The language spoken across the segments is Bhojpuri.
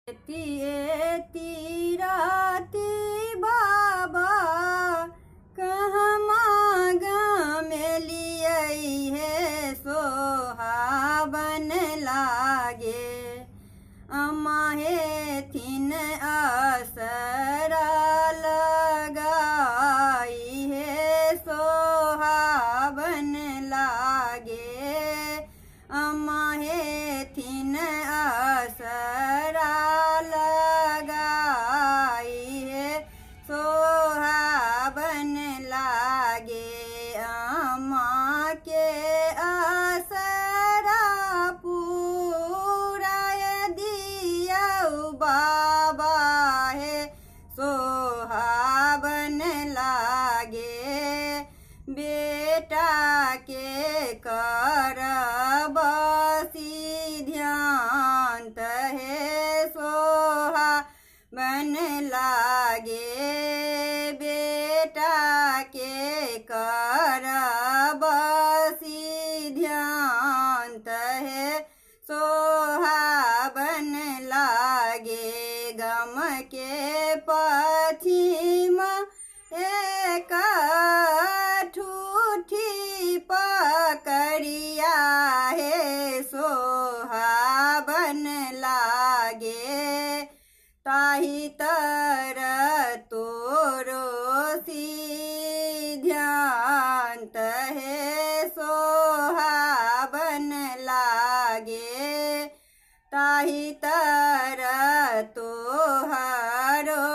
एती राती बाबा कहमा गमेलियै है सोहाबन लागे अम्मा हेथिन असरा लगाई है सोहाबन लागे अम्मा हेथिन असरा लगाई है सोहाबन लागे अम्मा के असरा पूरा दिया बाबा है सोहाबन लागे बेटा के करब ध्यान है सोहाबन लागे बेटा के करब ध्यान है सोहाबन लागे गम के पथिम एक ठूठी पकड़िया है सोहाबन लागे ताही तर तोरो ध्यान है सोहाबन लागे ताही तर तोहरो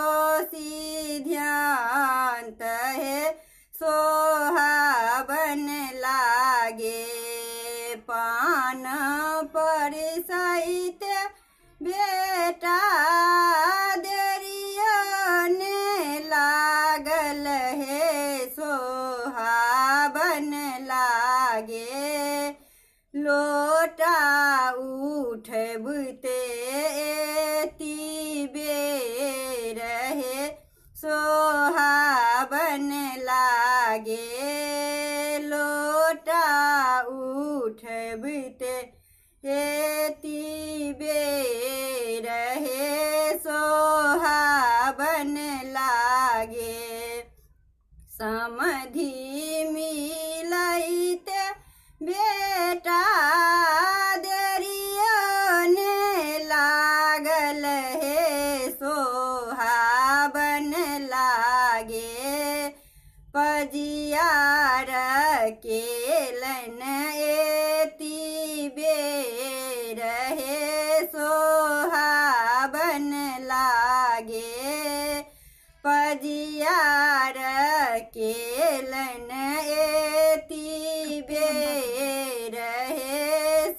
ध्यान है सोहाबन लागे पान पर सहित बेटा देरियने लागल है सोहाबन लागे लोटा उठबते एती बेर है सोहाबन लागे लोटा उठबते एती बेर है सोहाबन लागे समधि मिलैते बेटा देरियने लागल है सोहाबन लागे पजियार केलन एती बेर है सोहाबन लागे पजियार केलन एती बेर है